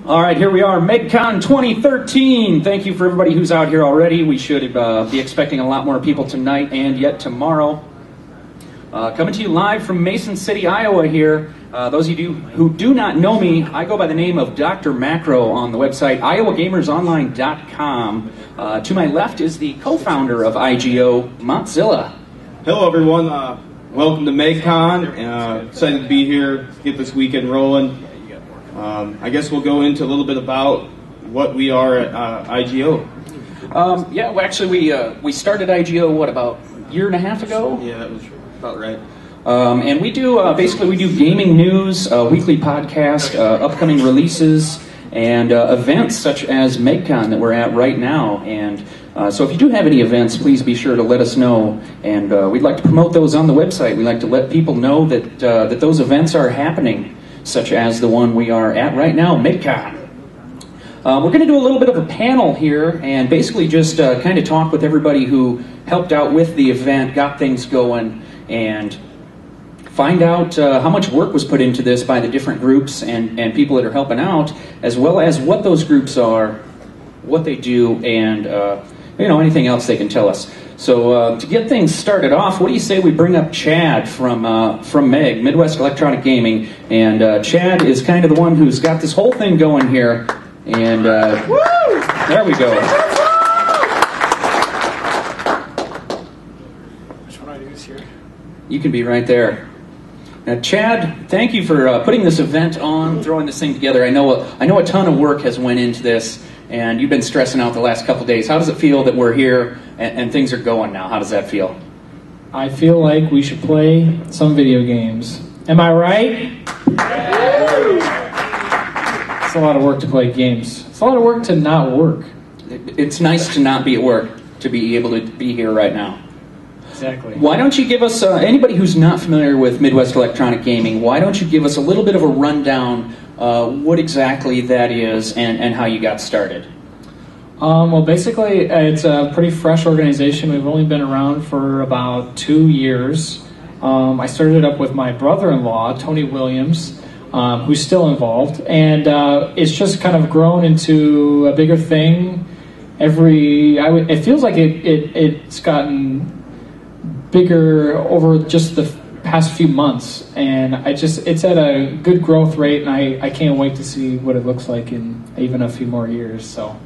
All right, here we are, Meg Con 2013. Thank you for everybody who's out here already. We should be expecting a lot more people tonight and yet tomorrow. Coming to you live from Mason City, Iowa here. Those of you who do not know me, I go by the name of Dr. Macro on the website iowagamersonline.com. To my left is the co-founder of IGO, Mouseless. Hello everyone, welcome to Meg Con. Excited to be here, get this weekend rolling. I guess we'll go into a little bit about what we are at IGO. Yeah, well, actually we started IGO, what, about a year and a half ago? Yeah, that was about right. And we do, basically we do gaming news, weekly podcast, upcoming releases, and events such as Meg Con that we're at right now. And so if you do have any events, please be sure to let us know. And we'd like to promote those on the website. We'd like to let people know that, that those events are happening, such as the one we are at right now, Meg Con. We're going to do a little bit of a panel here and basically just kind of talk with everybody who helped out with the event, got things going, and find out how much work was put into this by the different groups and people that are helping out, as well as what those groups are, what they do, and you know, anything else they can tell us. So to get things started off, what do you say we bring up Chad from MEG, Midwest Electronic Gaming, and Chad is kind of the one who's got this whole thing going here, and there we go. Which one I use here? You can be right there. Now, Chad, thank you for putting this event on, throwing this thing together. I know a ton of work has went into this, and you've been stressing out the last couple of days. How does it feel that we're here and things are going now? How does that feel? I feel like we should play some video games. Am I right? It's a lot of work to play games. It's a lot of work to not work. It's nice to not be at work, to be able to be here right now. Exactly. Why don't you give us, anybody who's not familiar with Midwest Electronic Gaming, why don't you give us a little bit of a rundown what exactly that is and how you got started? Well, basically, it's a pretty fresh organization. We've only been around for about 2 years. I started it up with my brother-in-law, Tony Williams, who's still involved, and it's just kind of grown into a bigger thing. It feels like it's gotten bigger over just the past few months, and it's at a good growth rate, and I can't wait to see what it looks like in even a few more years. So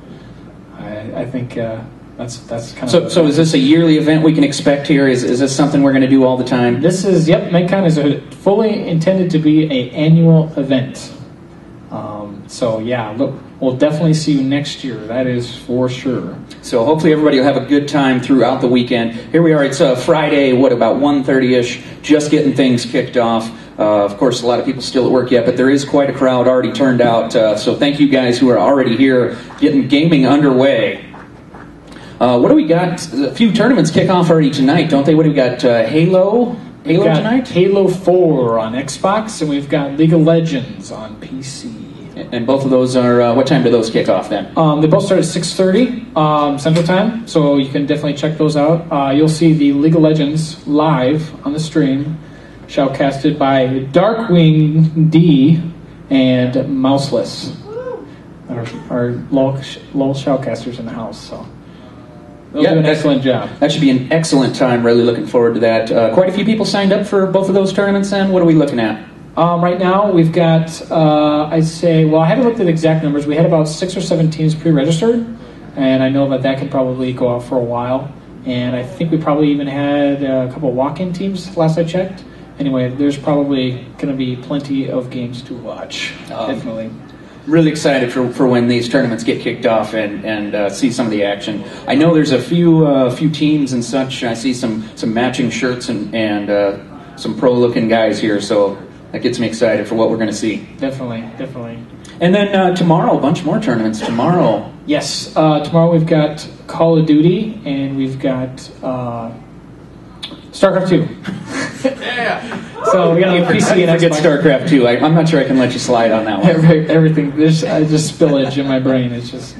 I think that's kind of... So is this a yearly event we can expect here? Is this something we're going to do all the time? This is, yep, MegCon is fully intended to be an annual event. So yeah, look, we'll definitely see you next year. That is for sure. So hopefully everybody will have a good time throughout the weekend. Here we are. It's Friday, what, about 1:30ish, just getting things kicked off. Of course, a lot of people still at work yet, but there is quite a crowd already turned out. So thank you guys who are already here getting gaming underway. What do we got? A few tournaments kick off already tonight, don't they? What do we got? Halo tonight? Halo 4 on Xbox, and we've got League of Legends on PC. And both of those are, what time do those kick off then? They both start at 6:30 Central Time, so you can definitely check those out. You'll see the League of Legends live on the stream, shoutcasted by DarkwingD and Mouseless, our LOL shoutcasters in the house. So they'll do an excellent job. That should be an excellent time. Really looking forward to that. Quite a few people signed up for both of those tournaments then. What are we looking at? Right now, we've got, I'd say, well, I haven't looked at the exact numbers. We had about 6 or 7 teams pre-registered, and I know that can probably go out for a while. And I think we probably even had a couple walk-in teams last I checked. Anyway, there's probably going to be plenty of games to watch, definitely. Really excited for when these tournaments get kicked off and see some of the action. I know there's a few teams and such. I see some matching shirts and some pro-looking guys here, so that gets me excited for what we're going to see. Definitely. And then tomorrow, a bunch more tournaments. Tomorrow. Yes, tomorrow we've got Call of Duty, and we've got StarCraft 2. Yeah. So we got to get PC and Xbox. StarCraft 2. I'm not sure I can let you slide on that one. Everything. There's just spillage in my brain. It's just.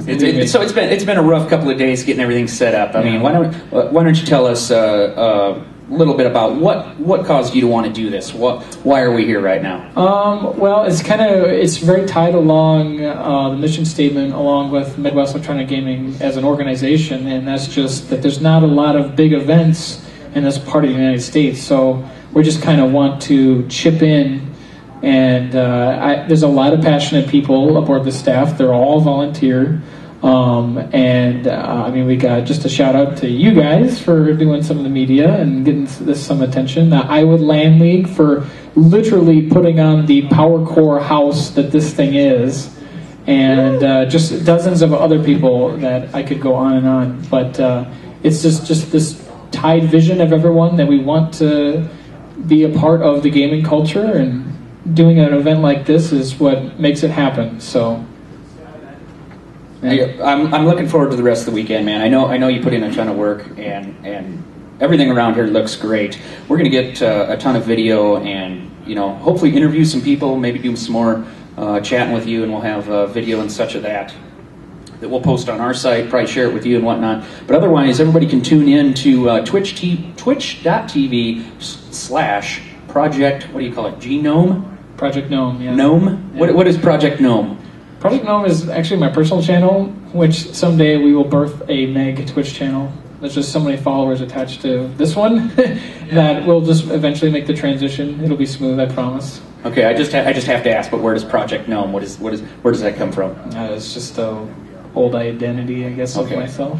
So it's been a rough couple of days getting everything set up. I mean, why don't you tell us little bit about what caused you to want to do this. Why are we here right now? Well, it's very tied along the mission statement along with Midwest Electronic Gaming as an organization, and that's just that there's not a lot of big events in this part of the United States, so we just kind of want to chip in. And there's a lot of passionate people aboard the staff. They're all volunteer. We got just a shout out to you guys for doing some of the media and getting this some attention. The Iowa Land League for literally putting on the power core house that this thing is. And just dozens of other people that I could go on and on. But it's just this tied vision of everyone that we want to be a part of the gaming culture, and doing an event like this is what makes it happen. So I'm looking forward to the rest of the weekend, man. I know you put in a ton of work, and everything around here looks great. We're going to get a ton of video, and hopefully interview some people, maybe do some more chatting with you, and we'll have video and such of that we'll post on our site, probably share it with you and whatnot. But otherwise, everybody can tune in to twitch.tv/project, what do you call it, Gnome? Project Gnome, yeah. Gnome? Yeah. What is Project Gnome? Project Gnome is actually my personal channel, which someday we will birth a Meg Twitch channel. There's just so many followers attached to this one that we'll just eventually make the transition. It'll be smooth, I promise. Okay, I just have to ask, but where does Project Gnome? Where does that come from? It's just a old identity, I guess, of myself.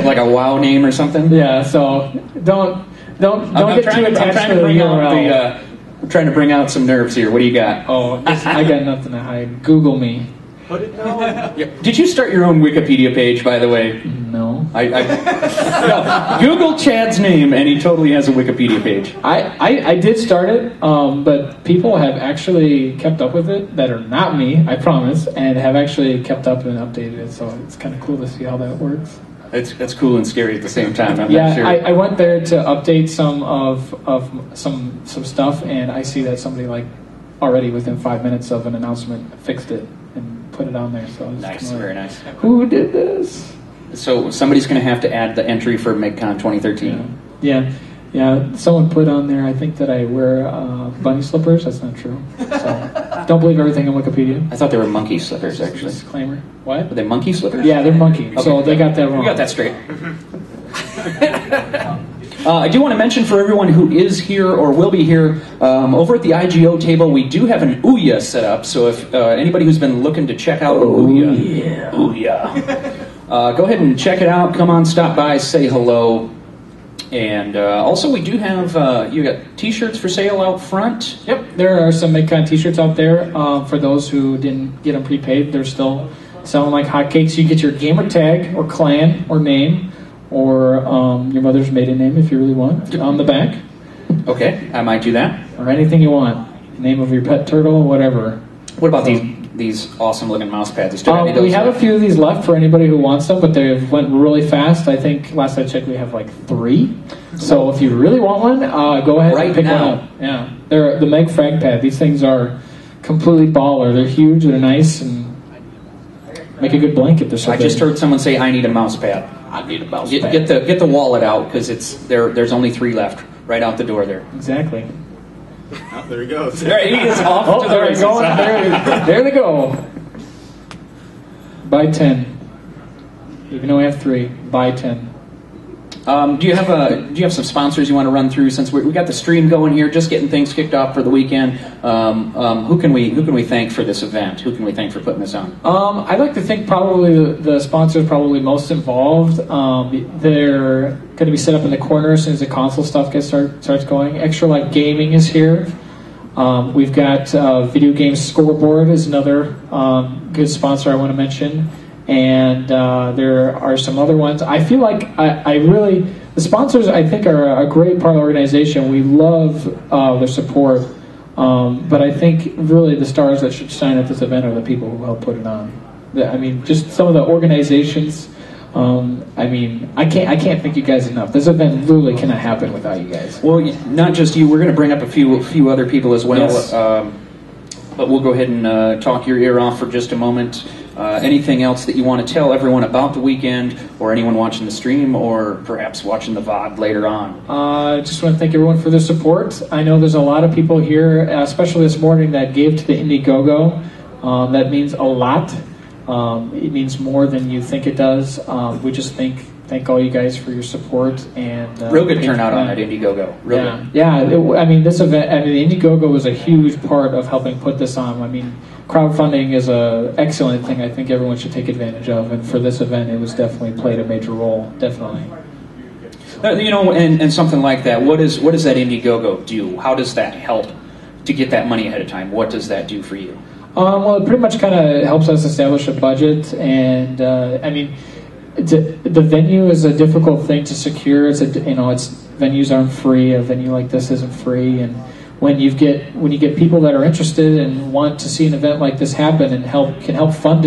Like a WoW name or something? Yeah. So don't get too attached to the URL. I'm trying to bring out some nerves here. What do you got? Oh, I got nothing to hide. Google me. Put it down. Did you start your own Wikipedia page, by the way? No. No. Google Chad's name, and he totally has a Wikipedia page. I did start it, but people have actually kept up with it that are not me, I promise, and have actually kept up and updated it, so it's kind of cool to see how that works. It's cool and scary at the same time. I'm not sure. I went there to update some of some stuff, and I see that somebody like already within 5 minutes of an announcement fixed it and put it on there. So nice, very nice. Who did this? So somebody's going to have to add the entry for Meg Con 2013. Yeah. Someone put on there, I think, that I wear bunny slippers. That's not true. So don't believe everything on Wikipedia. I thought they were monkey slippers, actually. Disclaimer. What? Are they monkey slippers? Yeah, they're monkey. Okay. So they got that wrong. We got that straight. I do want to mention for everyone who is here or will be here, over at the IGO table, we do have an Ouya set up. So if anybody who's been looking to check out Ouya, go ahead and check it out. Come on, stop by, say hello. And also, we do have, you got t-shirts for sale out front. Yep, there are some MegCon t-shirts out there. For those who didn't get them prepaid, they're still selling like hotcakes. You get your gamer tag or clan or name or your mother's maiden name if you really want on the back. Okay, I might do that. Or anything you want. Name of your pet turtle, whatever. What about these awesome looking mouse pads? We have a few of these left for anybody who wants them, but they went really fast. I think last I checked we have like 3. So if you really want one, go ahead and pick one up. Yeah, they're the Meg Frag Pad. These things are completely baller. They're huge, they're nice, and make a good blanket. I just heard someone say, "I need a mouse pad." I need a mouse pad. Get the wallet out because there's only 3 left right out the door there. Exactly. Oh, there he goes. There he is off to the races. There they go. Buy 10. Even though we have 3, buy 10. Do you have some sponsors you want to run through since we got the stream going here, just getting things kicked off for the weekend? Who can we thank for this event? Who can we thank for putting this on? I'd like to think probably the sponsors probably most involved. They're going to be set up in the corner as soon as the console stuff starts going. Extra Life Gaming is here. We've got Video Games Scoreboard is another good sponsor I want to mention. And there are some other ones. I feel like the sponsors I think are a great part of the organization. We love their support, but I think really the stars that should shine at this event are the people who help put it on. Just some of the organizations. I can't thank you guys enough. This event literally cannot happen without you guys. Well, not just you. We're going to bring up a few other people as well. Yes. But we'll go ahead and talk your ear off for just a moment. anything else that you want to tell everyone about the weekend, or anyone watching the stream, or perhaps watching the VOD later on? I just want to thank everyone for their support. I know there's a lot of people here, especially this morning, that gave to the Indiegogo. That means a lot. It means more than you think it does. We just thank all you guys for your support, and real good turnout on that Indiegogo. Really. Yeah. This event. The Indiegogo was a huge part of helping put this on. Crowdfunding is an excellent thing. I think everyone should take advantage of, and for this event, it was definitely played a major role. Definitely. And something like that. What does that Indiegogo do? How does that help to get that money ahead of time? What does that do for you? Well, it pretty much kind of helps us establish a budget, and the venue is a difficult thing to secure. Venues aren't free. A venue like this isn't free, and when you get people that are interested and want to see an event like this happen and help fund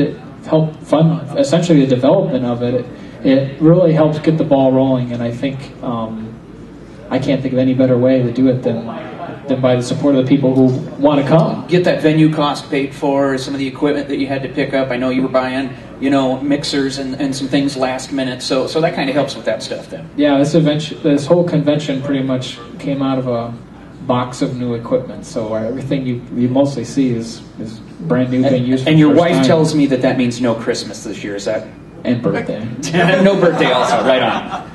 essentially the development of it, it really helps get the ball rolling. And I think I can't think of any better way to do it than by the support of the people who want to come. Get that venue cost paid for, some of the equipment that you had to pick up. I know you were buying, mixers and some things last minute, so that kind of helps with that stuff then. Yeah, this whole convention pretty much came out of a box of new equipment, so everything you mostly see is brand new being used. And your wife tells me that means no Christmas this year, is that? And birthday. No birthday also, right on.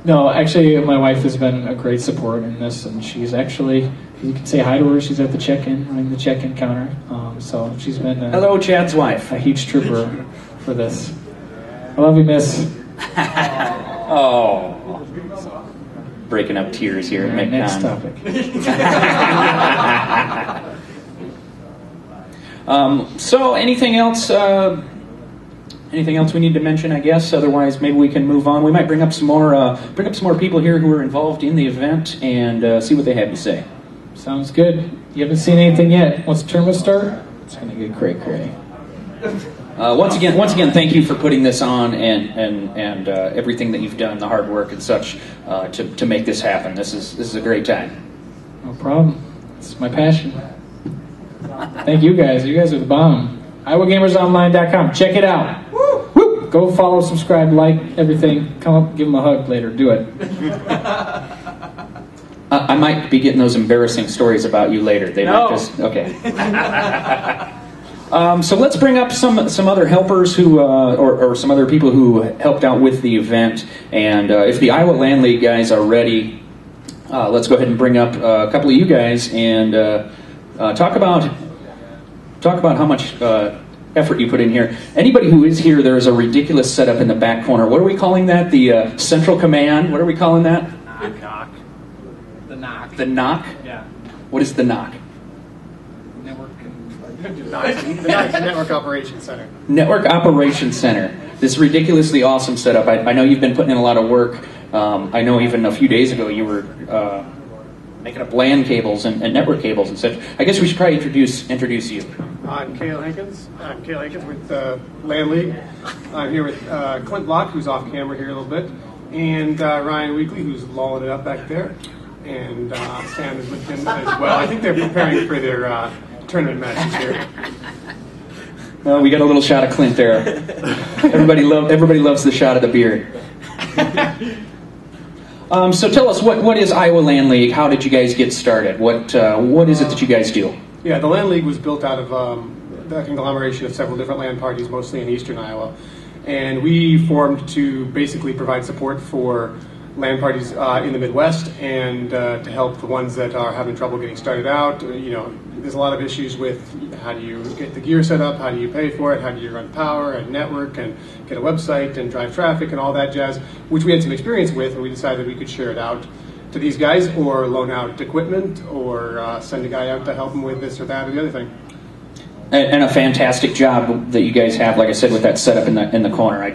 No, actually, my wife has been a great support in this, and she's actually, you can say hi to her, she's at the check-in, running the check-in counter, so she's been hello, Chad's wife. A huge trooper for this. I love you, miss. Oh. Breaking up tears here at Meg Con. Next topic. So anything else? Anything else we need to mention? I guess. Otherwise, maybe we can move on. We might bring up some more people here who are involved in the event and see what they have to say. Sounds good. You haven't seen anything yet. Once the tournament start, it's going to get cray-cray. Once again, thank you for putting this on and everything that you've done, the hard work and such to make this happen. This is a great time. No problem. It's my passion. Thank you guys. You guys are the bomb. IowaGamersOnline.com. Check it out. Woo! Woo! Go follow, subscribe, like, everything. Come up, give them a hug later. Do it. I might be getting those embarrassing stories about you later. They might just okay. So let's bring up some other helpers who or some other people who helped out with the event. And if the Iowa Land League guys are ready, let's go ahead and bring up a couple of you guys and talk about how much effort you put in here. Anybody who is here, there is a ridiculous setup in the back corner. What are we calling that? The central command? What are we calling that? Knock. The knock. The knock? Yeah. What is the knock? The Network Operations Center. Network Operations Center. This ridiculously awesome setup. I know you've been putting in a lot of work. I know even a few days ago you were making up LAN cables and network cables and such. I guess we should probably introduce you. I'm Cale Hankins. With Land League. I'm here with Clint Block, who's off camera here a little bit, and Ryan Weekly, who's lolling it up back there, and Sam is with him as well. I think they're preparing for their tournament matches here. Well, we got a little shot of Clint there. Everybody loves the shot of the beard. So tell us, what is Iowa Land League? How did you guys get started? What is it that you guys do? Yeah, the Land League was built out of the conglomeration of several different land parties, mostly in eastern Iowa. And we formed to basically provide support for land parties in the Midwest and to help the ones that are having trouble getting started out. There's a lot of issues with how do you get the gear set up, how do you pay for it, how do you run power and network and get a website and drive traffic and all that jazz, which we had some experience with, and we decided we could share it out to these guys or loan out equipment or send a guy out to help them with this or that or the other thing. And a fantastic job that you guys have, like I said, with that setup in the corner. I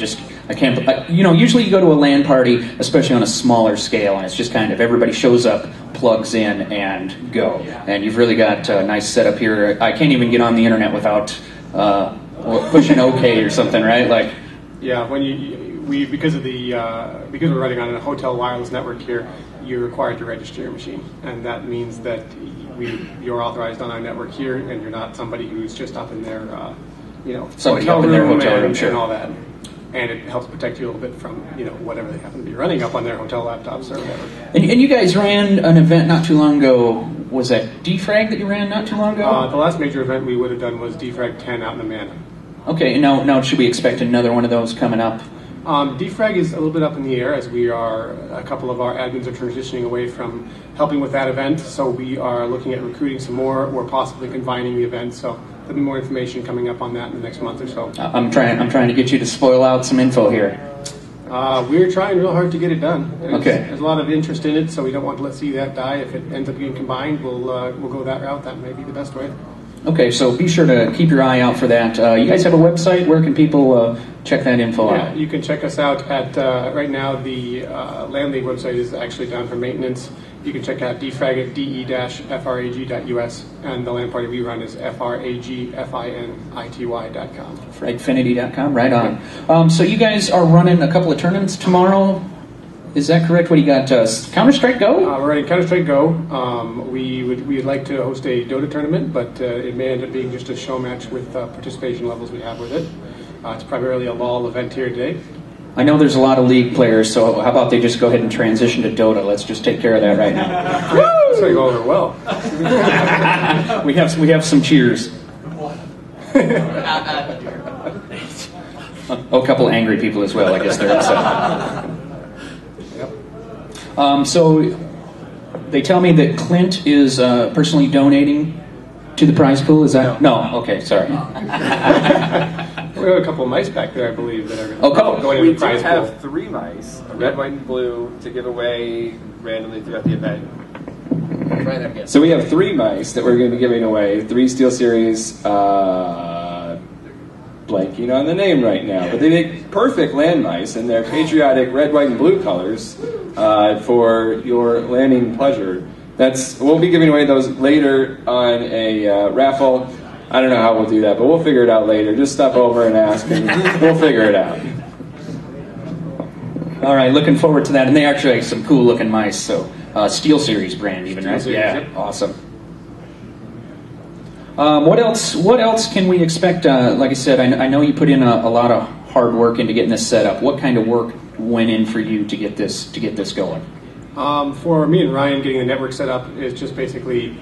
can't. Usually you go to a LAN party, especially on a smaller scale, and it's just kind of everybody shows up, plugs in, and go. And you've really got a nice setup here. I can't even get on the internet without pushing OK or something, right? Like, yeah, because we're running on a hotel wireless network here, you're required to register your machine, and that means that you're authorized on our network here, and you're not somebody who's just up in their somebody hotel up in their room hotel room, and, sure. and all that. And it helps protect you a little bit from, whatever they happen to be running up on their hotel laptops or whatever. And you guys ran an event not too long ago. Was that Defrag that you ran not too long ago? The last major event we would have done was Defrag 10 out in Amana. Okay, now should we expect another one of those coming up? Defrag is a little bit up in the air as a couple of our admins are transitioning away from helping with that event. So we are looking at recruiting some more or possibly combining the event. So there'll be more information coming up on that in the next month or so. I'm trying to get you to spoil out some info here. We're trying real hard to get it done. There's a lot of interest in it, so we don't want to let see that die. If it ends up being combined, we'll go that route. That may be the best way. Okay, so be sure to keep your eye out for that. You guys have a website. Where can people check that info out? You can check us out at, right now, the Land League website is actually down for maintenance. You can check out defrag at de-frag.us, and the land party we run is fragfinity.com. Fragfinity.com, right on. So you guys are running a couple of tournaments tomorrow. Is that correct? What do you got? Counter-Strike Go? We're running Counter-Strike Go. We would like to host a Dota tournament, but it may end up being just a show match with participation levels we have with it. It's primarily a LOL event here today. I know there's a lot of League players, so how about they just go ahead and transition to Dota? Let's just take care of that right now. That's going to go over well. we have some cheers. A couple angry people as well. I guess they're upset. So they tell me that Clint is personally donating to the prize pool. Is that no? Okay, sorry. We have a couple of mice back there, I believe, that are going We to the prize do have pool. 3 mice, red, white, and blue, to give away randomly throughout the event. So we have 3 mice that we're going to be giving away. 3 SteelSeries. Blanking on the name right now, but they make perfect land mice, and they're patriotic red, white, and blue colors for your landing pleasure. We'll be giving away those later on a raffle. I don't know how we'll do that, but we'll figure it out later. Just stop over and ask, and we'll figure it out. All right, looking forward to that. And they actually have some cool looking mice. So SteelSeries brand, even right? Yeah, awesome. What else can we expect? Like I said, I know you put in a lot of hard work into getting this set up. What kind of work went in for you to get this going? For me and Ryan, getting the network set up is just basically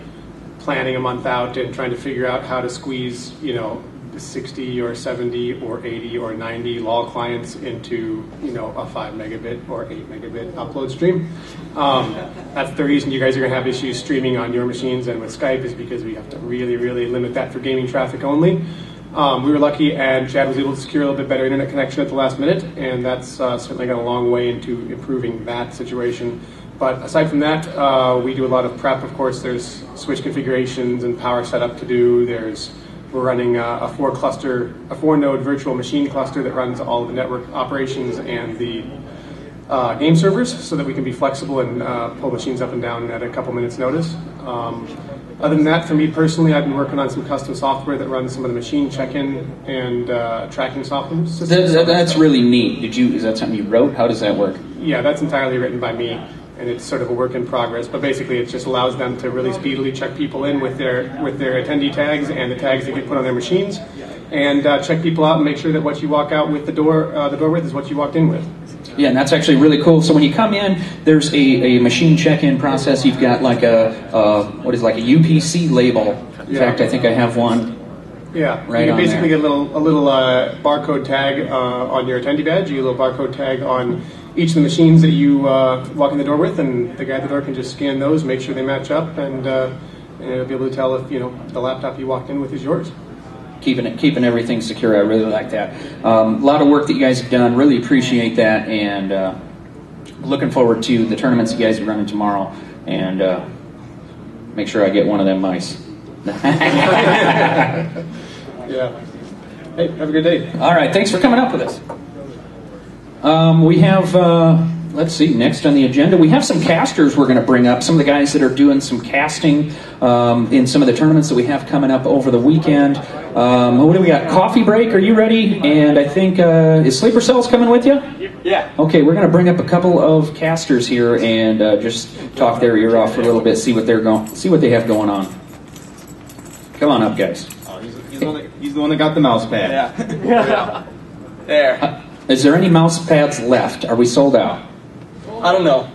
planning a month out and trying to figure out how to squeeze, 60 or 70 or 80 or 90 LOL clients into, a 5 megabit or 8 megabit upload stream. That's the reason you guys are going to have issues streaming on your machines and with Skype is because we have to really, really limit that for gaming traffic only. We were lucky and Chad was able to secure a little bit better internet connection at the last minute, and that's certainly gone a long way into improving that situation. But aside from that, we do a lot of prep. Of course, there's switch configurations and power setup to do. We're running a 4-node virtual machine cluster that runs all of the network operations and the game servers so that we can be flexible and pull machines up and down at a couple minutes notice. Other than that, for me personally, I've been working on some custom software that runs some of the machine check-in and tracking software systems. That's really neat. Is that something you wrote? How does that work? Yeah, that's entirely written by me, and it's sort of a work in progress. But basically, it just allows them to really speedily check people in with their attendee tags and the tags that get put on their machines, and check people out and make sure that what you walk out with the door with is what you walked in with. Yeah, and that's actually really cool. So when you come in, there's a machine check-in process. You've got like a UPC label. In fact, I think I have one. Yeah, right. You basically get a little barcode tag on your attendee badge. You get a little barcode tag on each of the machines that you walk in the door with, and the guy at the door can just scan those, make sure they match up, and you'll be able to tell if the laptop you walked in with is yours. Keeping everything secure. I really like that. A lot of work that you guys have done. Really appreciate that, and looking forward to the tournaments you guys are running tomorrow. And make sure I get one of them mice. Yeah. Hey, have a good day. All right. Thanks for coming up with us. We have. Let's see, next on the agenda, we have some casters we're going to bring up, some of the guys that are doing some casting in some of the tournaments that we have coming up over the weekend. What do we got? Coffeebreak, are you ready? And I think, is Sleepercells coming with you? Yeah. Okay, we're going to bring up a couple of casters here and just talk their ear off for a little bit, see what they have going on. Come on up, guys. No, he's the one that got the mouse pad. Yeah. There. Is there any mouse pads left? Are we sold out? I don't know.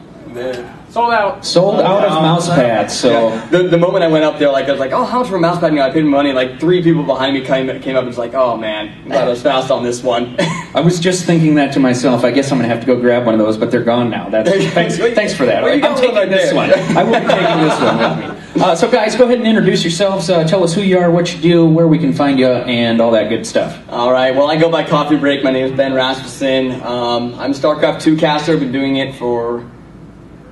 Sold out. Sold out of mouse pads. So The moment I went up there, like I was like, oh, how much for a mouse pad? I paid money. Like 3 people behind me came up and was like, oh man, I'm glad I was fast on this one. I was just thinking that to myself. I guess I'm going to have to go grab one of those, but they're gone now. Thanks for that. I'm taking this one. I will be taking this one with me. So guys, go ahead and introduce yourselves. Tell us who you are, what you do, where we can find you, and all that good stuff. All right. Well, I go by Coffeebreak. My name is Ben Rasmussen. I'm a StarCraft 2 caster. I've been doing it for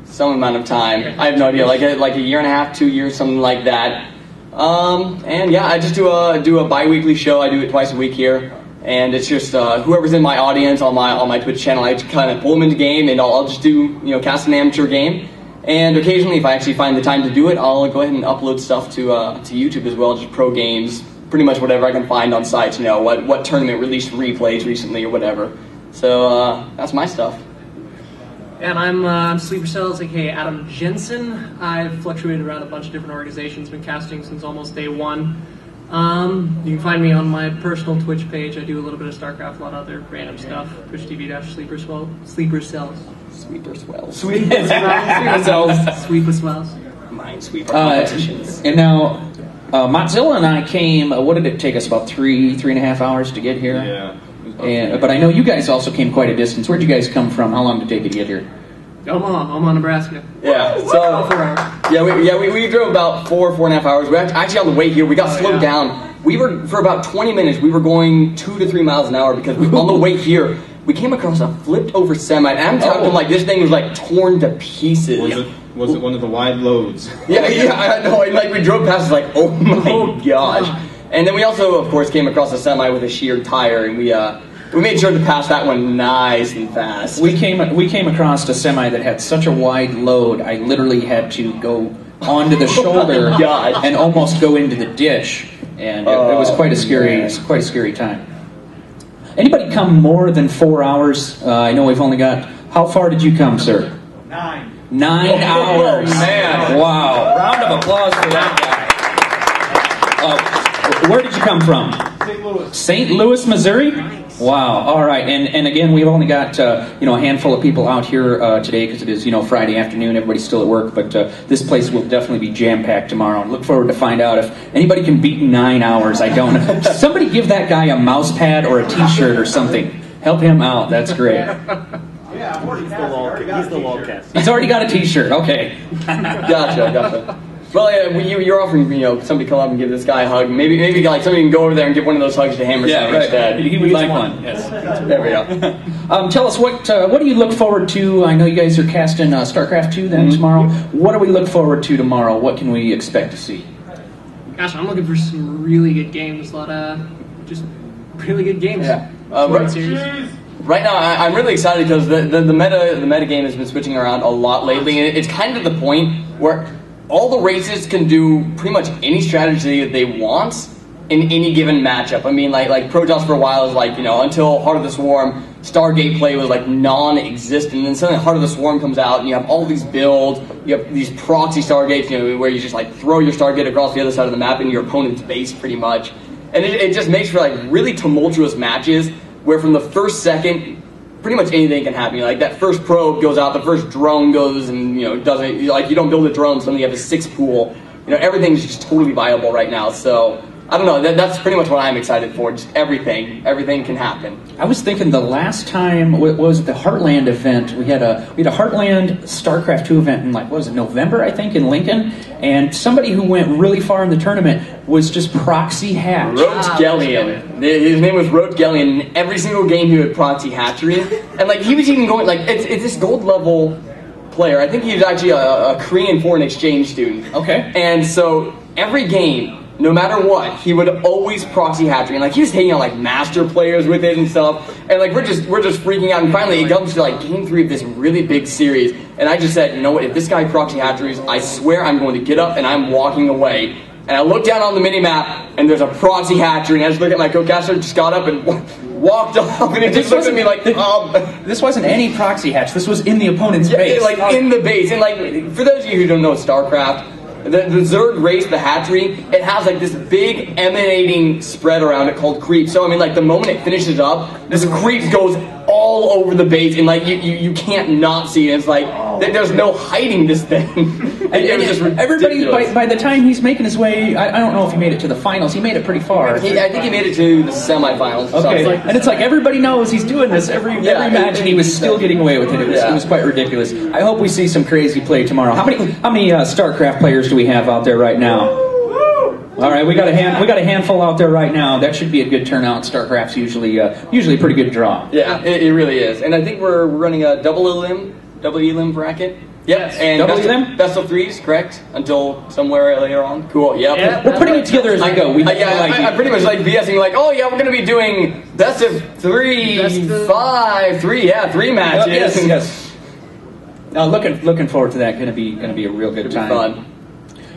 some amount of time. I have no idea, like a year and a half, 2 years, something like that. And yeah, I just do a bi-weekly show. I do it twice a week here, and it's just whoever's in my audience on my Twitch channel. I just kind of pull them into game, and I'll just do cast an amateur game. And occasionally, if I actually find the time to do it, I'll go ahead and upload stuff to YouTube as well, just pro games, pretty much whatever I can find on sites. What tournament released replays recently or whatever. So that's my stuff. And I'm Sleepercells, aka Adam Jensen. I've fluctuated around a bunch of different organizations, been casting since almost day one. You can find me on my personal Twitch page. I do a little bit of StarCraft, a lot of other random stuff. Twitch.tv/Sleepercells. Sleeperswells. Sleeperswells. Minesweeper competitions. And now, Mozilla and I came. What did it take us? About 3.5 hours to get here. Yeah. But I know you guys also came quite a distance. Where'd you guys come from? How long did it take you to get here? Omaha, Nebraska. Yeah. So 4 hours. We drove about 4.5 hours. We actually on the way here we got slowed down. We were for about 20 minutes. We were going 2 to 3 miles an hour because on the way here we came across a flipped over semi. And I'm talking like this thing was like torn to pieces. Was it one of the wide loads? Yeah, I know. And like we drove past, it's like, oh my gosh. And then we also, of course, came across a semi with a sheared tire, and we made sure to pass that one nice and fast. We came across a semi that had such a wide load, I literally had to go onto the shoulder and almost go into the ditch, and it was quite a scary time. Anybody come more than 4 hours? I know we've only got. How far did you come, sir? 9. 9 hours. Man! Wow! Round of applause for that guy. Where did you come from? St. Louis. St. Louis, Missouri? Wow. All right. And again, we've only got a handful of people out here today because it is Friday afternoon. Everybody's still at work, but this place will definitely be jam-packed tomorrow. And look forward to find out if anybody can beat 9 hours. I don't know. Somebody give that guy a mouse pad or a T-shirt or something. Help him out. That's great. Yeah, he's the Wildcat. He's already got a T-shirt. Okay. Gotcha. Well, yeah, you're offering somebody come up and give this guy a hug. Maybe like somebody can go over there and give one of those hugs to him or something instead. He would like one. Yes. There we go. Tell us what do you look forward to? I know you guys are casting StarCraft 2 then tomorrow. What do we look forward to tomorrow? What can we expect to see? Gosh, I'm looking for some really good games. A lot of just really good games. Yeah. Great series. Right now, I'm really excited because the meta game has been switching around a lot lately, and it's kind of the point where all the races can do pretty much any strategy that they want in any given matchup. I mean, like Protoss for a while is like, until Heart of the Swarm, Stargate play was like non-existent, and then suddenly Heart of the Swarm comes out, and you have all these builds, you have these proxy Stargates, where you just like throw your Stargate across the other side of the map into your opponent's base pretty much. And it just makes for like really tumultuous matches where from the first second, pretty much anything can happen. Like that first probe goes out, the first drone goes and doesn't, like you don't build a drone, suddenly you have a 6 pool. Everything's just totally viable right now. So I don't know. That's pretty much what I'm excited for. Just everything can happen. I was thinking the last time what was it, the Heartland event. We had a Heartland StarCraft 2 event in November, I think, in Lincoln, and somebody who went really far in the tournament was just proxy hatch. Roach-Gellion. His name was Roach-Gellion. In every single game he would proxy hatchery, and like he was even going like it's this gold level player. I think he was actually a Korean foreign exchange student. Okay. And so every game, no matter what, he would always proxy hatchery, and like he was taking on like master players with it and stuff, and like we're just freaking out. And finally, it comes to like game 3 of this really big series, and I just said, you know what? If this guy proxy hatcheries, I swear I'm going to get up and I'm walking away. And I looked down on the mini map, and there's a proxy hatchery, and I just looked at my co-caster, just got up and walked off, and it just looked at me like, This wasn't any proxy hatch. This was in the opponent's base. Like in the base, and like for those of you who don't know StarCraft. The Zerg race, the hatchery, it has like this big emanating spread around it called creep. So I mean, like the moment it finishes up, this creep goes all over the base, and like you can't not see it. It's like there's no hiding this thing. It was just everybody by the time he's making his way, I don't know if he made it to the finals. He made it pretty far. I think he made it to the semifinals. Okay, and it's like everybody knows he's doing this every match, and he was still getting away with it. It was quite ridiculous. I hope we see some crazy play tomorrow. How many StarCraft players do we have out there right now? All right, we got a handful out there right now. That should be a good turnout. StarCraft's usually a pretty good draw. Yeah, it really is. And I think we're running a double elim bracket. Yep, and double elim? Best of threes, correct? Until somewhere later on. Cool. Yep. Yeah, we're putting it together as we go. I'm pretty much like BSing, like, oh yeah, we're going to be doing best of three, three matches. Yes. Looking forward to that. Going to be a real good time. Fun.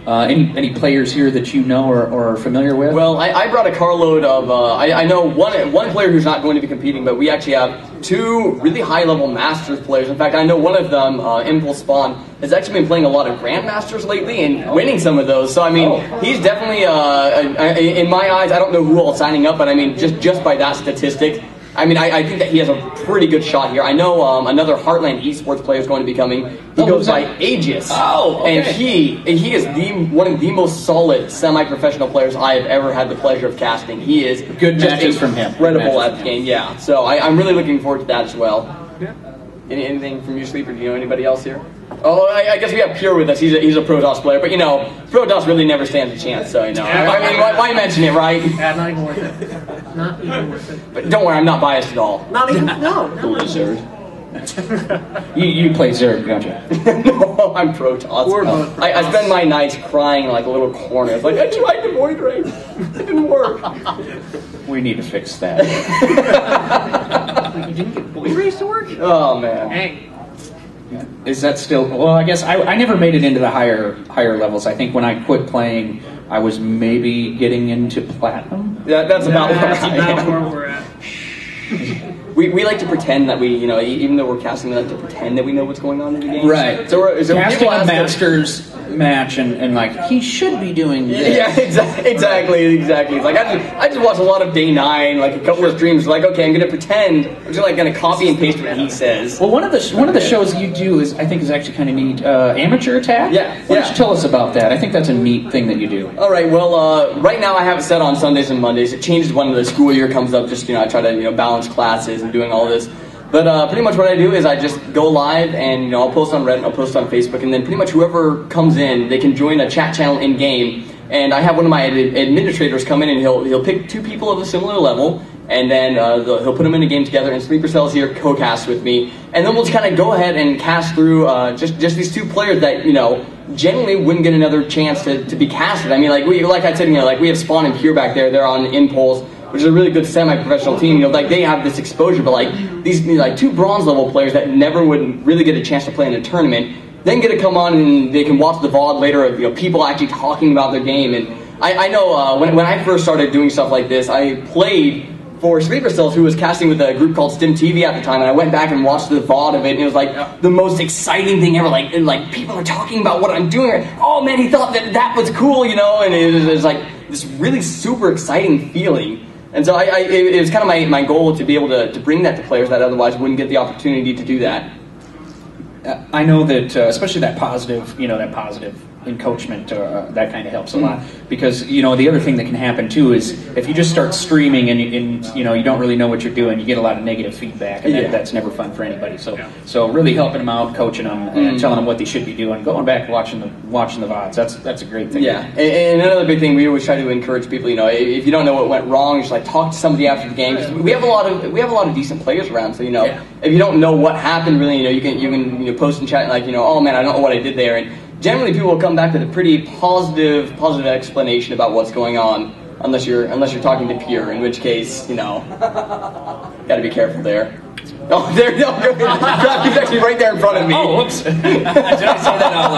Any players here that you know or are familiar with? Well, I brought a carload of. I know one player who's not going to be competing, but we actually have two really high-level Masters players. In fact, I know one of them, Impulse Spawn, has actually been playing a lot of Grandmasters lately and winning some of those. So I mean, he's definitely in my eyes. I don't know who all signing up, but I mean, just by that statistic. I mean, I think that he has a pretty good shot here. I know another Heartland Esports player is going to be coming. He goes by Aegis. Okay. And he is one of the most solid semi-professional players I have ever had the pleasure of casting. He is good matches from him. Incredible at the game, yeah. So I'm really looking forward to that as well. Yeah. Anything from you, Sleeper? Do you know anybody else here? Oh, I guess we have Pure with us. He's a Protoss player, but you know, Protoss really never stands a chance. So you know, I mean, why mention it, right? Yeah, not even worth it. Not even worth it. But don't worry, I'm not biased at all. Not even no. Zerg. you play Zerg, don't you? No, I'm Protoss. We're both Protoss. I spend my nights crying in like a little corner. It's like I tried the void race, it didn't work. We need to fix that. You didn't get void race to work? Oh man. Dang. Is that still? Well, I guess I never made it into the higher levels. I think when I quit playing, I was maybe getting into platinum. Yeah, that's about where we're at. We like to pretend that we, you know, even though we're casting, we like to pretend that we know what's going on in the game. Right. So casting a Masters match and like he should be doing this. Yeah, exactly. It's like I just watch a lot of Day 9, like a couple of streams. Like, okay, I'm gonna pretend. I'm just like gonna copy and paste what he says. Well, one of the shows you do is actually kind of neat. Amateur Attack. Yeah. Why don't you tell us about that? I think that's a neat thing that you do. All right. Well, right now I have it set on Sundays and Mondays. It changes when the school year comes up. Just I try to balance classes and doing all this. But pretty much what I do is I just go live and I'll post on Reddit, I'll post on Facebook, and then pretty much whoever comes in, they can join a chat channel in game. And I have one of my administrators come in and he'll pick two people of a similar level, and then he'll put them in a game together. And Sleepercells here co-cast with me, and then we'll just kind of go ahead and cast through just these two players that generally wouldn't get another chance to be casted. I mean, like I said, like we have Spawn and Pure back there. They're on Impulse, which is a really good semi-professional team. Like they have this exposure, but like these two bronze level players that never would really get a chance to play in a tournament, then get to come on and they can watch the VOD later of people actually talking about their game. And I know when I first started doing stuff like this, I played for Sleepercells, who was casting with a group called Stim TV at the time, and I went back and watched the VOD of it, and it was like the most exciting thing ever. Like people are talking about what I'm doing. Oh man, he thought that was cool, and it was like this really super exciting feeling. And so it was kind of my goal to be able to bring that to players that otherwise wouldn't get the opportunity to do that. I know that, especially that positive encoachment, that kind of helps a lot. Because, the other thing that can happen too is if you just start streaming and you don't really know what you're doing, you get a lot of negative feedback, and that's never fun for anybody. So really helping them out, coaching them, and telling them what they should be doing, going back watching the VODs, that's a great thing. Yeah, and another big thing we always try to encourage people, if you don't know what went wrong, just like talk to somebody after the game. 'Cause we have a lot of decent players around, so if you don't know what happened, really, you can post in chat like oh man, I don't know what I did there, and generally people will come back with a pretty positive explanation about what's going on, unless you're talking to Pure, in which case got to be careful there. Oh, there you go. He's actually right there in front of me. Oh, whoops! Did I say that out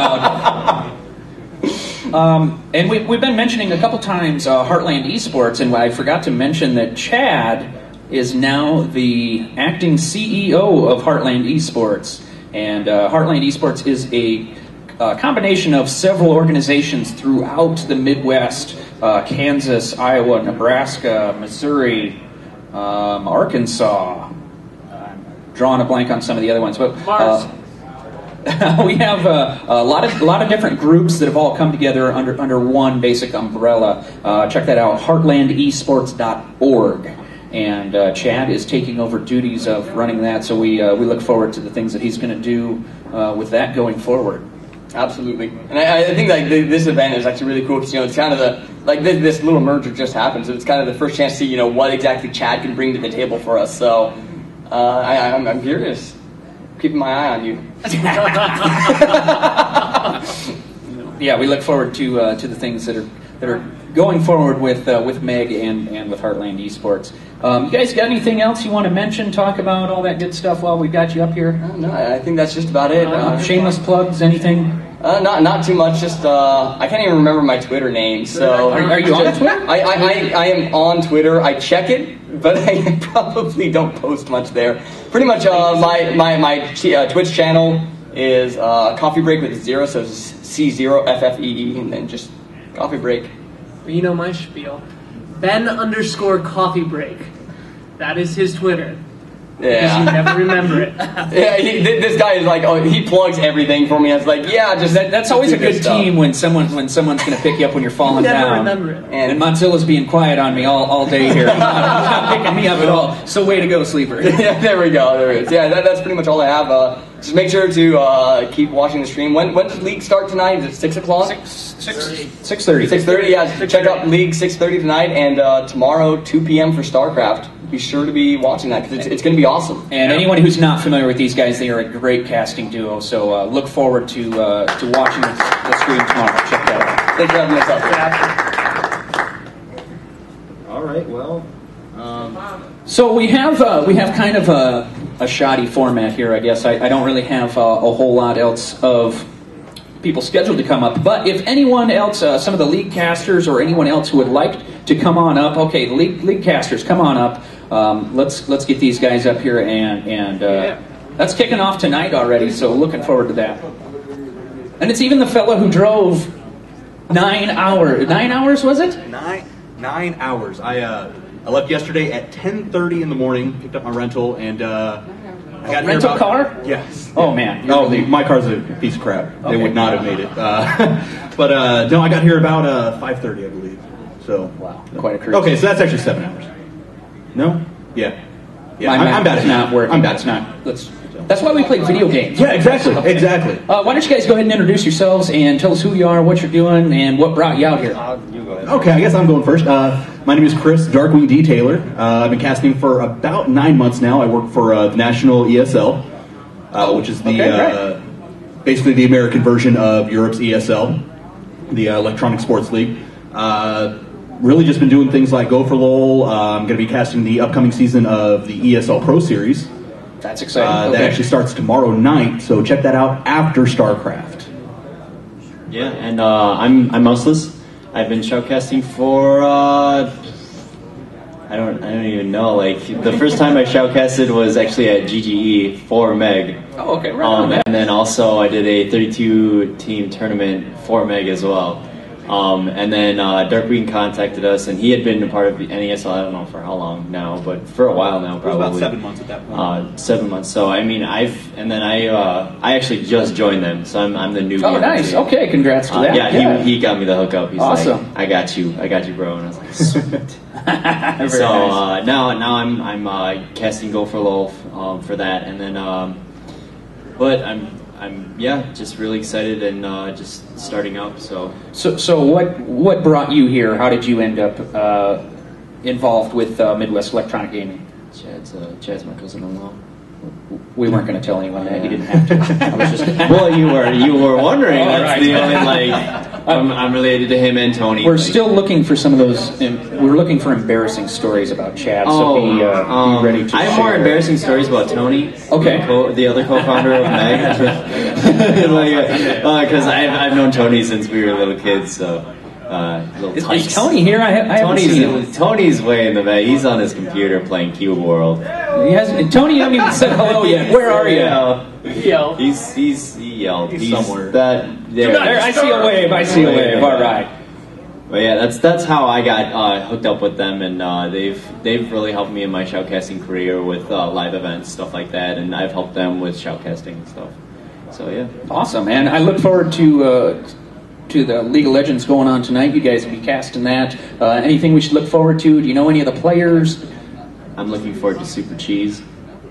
loud? And we've been mentioning a couple times Heartland Esports, and I forgot to mention that Chad is now the acting CEO of Heartland Esports. And Heartland Esports is a a combination of several organizations throughout the Midwest, Kansas, Iowa, Nebraska, Missouri, Arkansas. I'm drawing a blank on some of the other ones, but we have a lot of different groups that have all come together under one basic umbrella. Check that out, heartlandesports.org. And Chad is taking over duties of running that, so we look forward to the things that he's going to do with that going forward. Absolutely, and I think like this event is actually really cool because it's kind of this little merger just happened, so it's kind of the first chance to see what exactly Chad can bring to the table for us. So I'm curious, keeping my eye on you. Yeah, we look forward to the things that are going forward with Meg and with Heartland Esports. You guys got anything else you want to mention, talk about, all that good stuff while we got you up here? No, I think that's just about it. Shameless plugs, anything? Not too much. Just I can't even remember my Twitter name. So are you on Twitter? I am on Twitter. I check it, but I probably don't post much there. Pretty much my Twitch channel is Coffeebreak with a 0, so it's C0FFEE, and then just Coffeebreak. You know my spiel. Ben_Coffeebreak. That is his Twitter. Yeah. Because you never remember it. Yeah, this guy is like, he plugs everything for me. I was like, yeah, just that's always a good team when someone's going to pick you up when you're falling never down. Remember it. And Mozilla's being quiet on me all day here. He's not picking me up at all. So way to go, Sleeper. Yeah, there we go. There it is. Yeah, that's pretty much all I have. Just make sure to keep watching the stream. When does League start tonight? Is it 6 o'clock? 6:30. 6:30. Yeah, check out League 6:30 tonight, and tomorrow 2 p.m. for StarCraft. Be sure to be watching that because it's going to be awesome. And anyone who's not familiar with these guys, they are a great casting duo. So look forward to watching the stream tomorrow. Check that out. Thanks for having us up. All right. Well. So we have kind of a shoddy format here, I guess. I don't really have a whole lot else of people scheduled to come up. But if anyone else, some of the league casters or anyone else who would like to come on up, okay, the league casters, come on up. Let's get these guys up here, and that's kicking off tonight already. So looking forward to that. And it's even the fellow who drove 9 hours. 9 hours, was it? 9 hours. I left yesterday at 10:30 in the morning. Picked up my rental and. I got rental car? Yes. Oh man. My car's a piece of crap. Okay. They would not have made it. But no, I got here about 5:30, I believe. So wow, quite a cruise. Okay, so that's actually 7 hours. No? Yeah. I'm bad at not working. I'm bad. That's not. That's why we play video games. Yeah, exactly. Exactly. Why don't you guys go ahead and introduce yourselves and tell us who you are, what you're doing, and what brought you out here. You go ahead. Okay, I guess I'm going first. My name is Chris DarkwingD Taylor. I've been casting for about 9 months now. I work for the National ESL, which is the basically the American version of Europe's ESL, the Electronic Sports League. Really just been doing things like Go for LOL. I'm going to be casting the upcoming season of the ESL Pro Series. That's exciting. That actually starts tomorrow night, so check that out after StarCraft. Yeah, and I'm Mouseless. I've been shoutcasting for I don't even know. Like the first time I shoutcasted was actually at GGE for Meg. Oh, okay, right. And then also I did a 32 team tournament for Meg as well. And then Darkwing contacted us, and he had been a part of the NESL. I don't know for how long now, but for a while now, probably. It was about 7 months at that point. 7 months. So I mean, I actually just joined them, so I'm the newbie. Oh, nice. Okay, congrats to that. Yeah, he got me the hookup. He's awesome. Like, I got you, bro. And I was like, sweet. So nice. now I'm casting Go for LOL for that, and then but I'm just really excited and just starting up. So what brought you here? How did you end up involved with Midwest Electronic Gaming? Chad's my cousin-in-law. We weren't going to tell anyone that. You didn't have to. I was just well, you were wondering. Oh, That's right. the only I'm related to him and Tony. We're still looking for some of those. We're looking for embarrassing stories about Chad. So be ready to. I have share. more embarrassing stories about Tony. Okay. The other co-founder of Meg. Because I've known Tony since we were little kids. So. Is Tony here? I haven't seen him. Tony's way in the back. He's on his computer playing Cube World. He hasn't. Tony, you haven't even said hello yet. Where are you? He yelled. He yelled. He's somewhere. There, I see a wave. I see a wave. All right. But yeah, that's how I got hooked up with them, and they've really helped me in my shoutcasting career with live events, stuff like that, and I've helped them with shoutcasting and stuff. So yeah, awesome, and I look forward to the League of Legends going on tonight. You guys will be casting that. Anything we should look forward to? Do you know any of the players? I'm looking forward to Super Cheese.